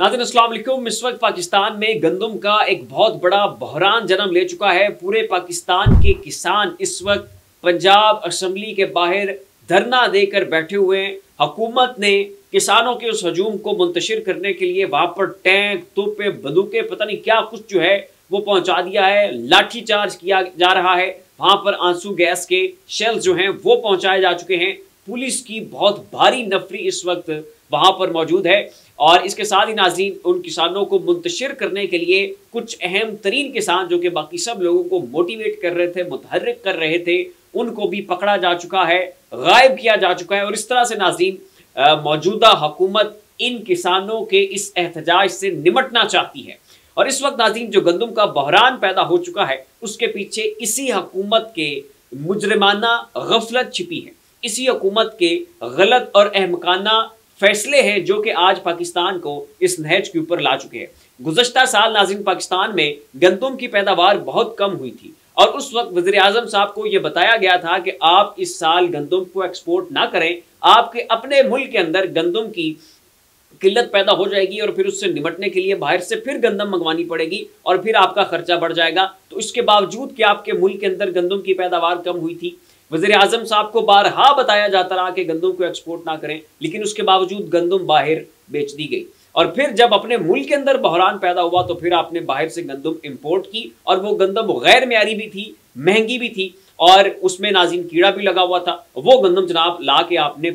नाज़रीन अस्सलाम वालेकुम। इस वक्त पाकिस्तान में गंदम का एक बहुत बड़ा बहरान जन्म ले चुका है। पूरे पाकिस्तान के किसान इस वक्त पंजाब असम्बली के बाहर धरना देकर बैठे हुए हैं। हुकूमत ने किसानों के उस हजूम को मुंतशिर करने के लिए वहां पर टैंक, तोपे, बंदूकें, पता नहीं क्या कुछ जो है वो पहुंचा दिया है। लाठी चार्ज किया जा रहा है। वहां पर आंसू गैस के शेल्स जो हैं वो पहुंचाए जा चुके हैं। पुलिस की बहुत भारी नफरी इस वक्त वहां पर मौजूद है। और इसके साथ ही नाज़रीन उन किसानों को मुंतशिर करने के लिए कुछ अहम तरीन किसान जो कि बाकी सब लोगों को मोटिवेट कर रहे थे, मुतहर्रिक कर रहे थे, उनको भी पकड़ा जा चुका है, गायब किया जा चुका है। और इस तरह से नाज़रीन मौजूदा हुकूमत इन किसानों के इस एहतजाज से निमटना चाहती है। और इस वक्त नाज़रीन जो गंदम का बहरान पैदा हो चुका है उसके पीछे इसी हुकूमत के मुजरिमाना गफलत छिपी है। इसी हुकूमत के गलत और अहमकाना फैसले हैं जो कि आज पाकिस्तान को इस नहज के ऊपर ला चुके हैं। गुज़श्ता साल नाज़रीन पाकिस्तान में गंदम की पैदावार बहुत कम हुई थी और उस वक्त वज़ीर आज़म साहब को यह बताया गया था कि आप इस साल गंदम को एक्सपोर्ट ना करें, आपके अपने मुल्क के अंदर गंदम की किल्लत पैदा हो जाएगी और फिर उससे निमटने के लिए बाहर से फिर गंदम मंगवानी पड़ेगी और फिर आपका खर्चा बढ़ जाएगा। तो इसके बावजूद कि आपके मुल्क के अंदर गंदम की पैदावार कम हुई थी, वज़ीर आज़म साहब को बारहा बताया जाता रहा कि गंदम को एक्सपोर्ट ना करें, लेकिन उसके बावजूद गंदम बाहर बेच दी गई। और फिर जब अपने मुल्क के अंदर बहरान पैदा हुआ तो फिर आपने बाहर से गंदम इंपोर्ट की और वो गंदम गैर मेयारी भी थी, महंगी भी थी और उसमें नाज़रीन कीड़ा भी लगा हुआ था। वो गंदम जनाब ला के आपने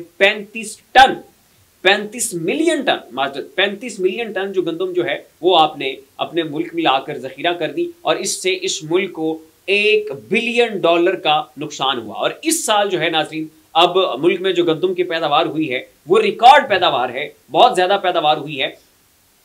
35 मिलियन टन मात्र 35 मिलियन टन जो गंदम जो है वो आपने अपने मुल्क में लाकर जखीरा कर दी और इससे इस मुल्क को $1 बिलियन का नुकसान हुआ। और इस साल जो है नाज़रीन अब मुल्क में जो गंदम की पैदावार हुई है वो रिकॉर्ड पैदावार है, बहुत ज़्यादा पैदावार हुई है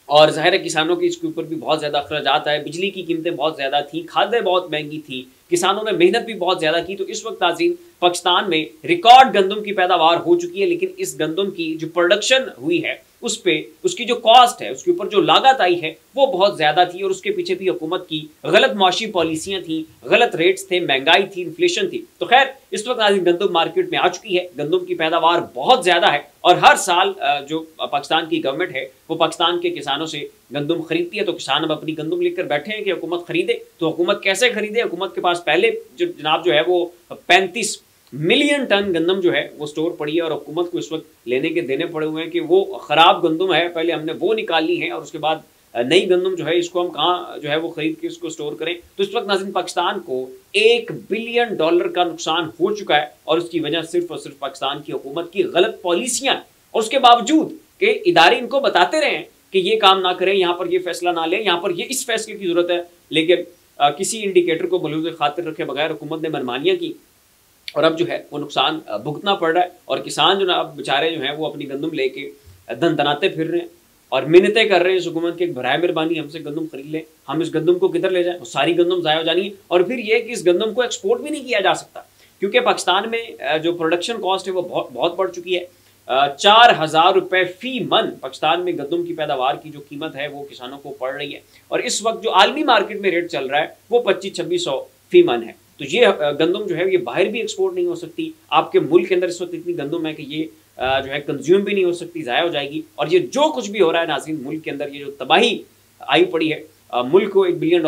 और ज़ाहिर है किसानों के इसके ऊपर भी बहुत ज़्यादा अखराजात आए। बिजली की कीमतें बहुत ज़्यादा थी, खादें बहुत महंगी थी, किसानों ने मेहनत भी बहुत ज़्यादा की। तो इस वक्त नाज़रीन पाकिस्तान में रिकॉर्ड गंदम की पैदावार हो चुकी है, लेकिन इस गंदम की जो प्रोडक्शन हुई है उस पे उसकी जो कॉस्ट है, उसके ऊपर जो लागत आई है वो बहुत ज़्यादा थी और उसके पीछे भी हुकूमत की गलत मुआशी पॉलिसियाँ थी, गलत रेट्स थे, महंगाई थी, इन्फ्लेशन थी। तो खैर इस वक्त नाज़रीन गंदम मार्केट में आ चुकी है, गंदम की पैदावार बहुत ज़्यादा है और हर साल जो पाकिस्तान की गवर्नमेंट है वो पाकिस्तान के किसानों से गंदम खरीदती है। तो किसान अब अपनी गंदम लेकर बैठे हैं कि हुकूमत खरीदे। तो हुकूमत कैसे खरीदे? हुकूमत के पास पहले जो जनाब जो है वो 35 मिलियन टन गंदम जो है वो स्टोर पड़ी है और हुकूमत को इस वक्त लेने के देने पड़े हुए हैं कि वो ख़राब गंदम है, पहले हमने वो निकालनी है और उसके बाद नई गंदम जो है इसको हम कहाँ जो है वो खरीद के इसको स्टोर करें। तो इस वक्त नाज़रीन पाकिस्तान को $1 बिलियन का नुकसान हो चुका है और उसकी वजह सिर्फ और सिर्फ पाकिस्तान की हुकूमत की गलत पॉलिसियाँ। और उसके बावजूद कि इदारे इनको बताते रहे कि ये काम ना करें, यहाँ पर ये फैसला ना लें, यहाँ पर ये इस फैसले की ज़रूरत है, लेकिन किसी इंडिकेटर को मलूज़ खातिर रखे बगैर हुकूमत ने मनमानियाँ की और अब जो है वो नुकसान भुगतना पड़ रहा है। और किसान जो ना अब बेचारे जो हैं वो अपनी गंदम लेके दनाते फिर रहे हैं और मिन्नतें कर रहे हैं इस हुकूमत की, बराए मेहरबानी हमसे गंदम खरीद लें, हम इस गंदम को किधर ले जाएं, वो सारी गंदम ज़ाया हो जानी है। और फिर ये कि इस गंदम को एक्सपोर्ट भी नहीं किया जा सकता क्योंकि पाकिस्तान में जो प्रोडक्शन कॉस्ट है वो बहुत बढ़ चुकी है। 4,000 रुपये फ़ी मन पाकिस्तान में गंदम की पैदावार की जो कीमत है वो किसानों को पड़ रही है और इस वक्त जो आलमी मार्केट में रेट चल रहा है वो 25-2600 फ़ी मन है। तो ये गंदम जो है ये बाहर भी एक्सपोर्ट नहीं हो सकती। आपके मुल्क के अंदर इस वक्त इतनी गंदम है कि ये जो है कंज्यूम भी नहीं हो सकती, ज़ाया हो जाएगी। और ये जो कुछ भी हो रहा है नाज़रीन मुल्क के अंदर, ये जो तबाही आई पड़ी है, मुल्क को $1 बिलियन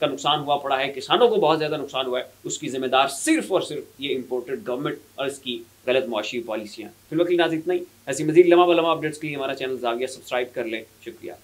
का नुकसान हुआ पड़ा है, किसानों को बहुत ज़्यादा नुकसान हुआ है, उसकी जिम्मेदार सिर्फ और सिर्फ ये इम्पोर्टेड गवर्नमेंट और इसकी गलत मुआशी पॉलिसियाँ। फिलहाल नाज़रीन इतना ही। ऐसी मज़ीद लम्हा ब लम्हा अपडेट्स के लिए हमारा चैनल ज़ाविया सब्सक्राइब कर लें। शुक्रिया।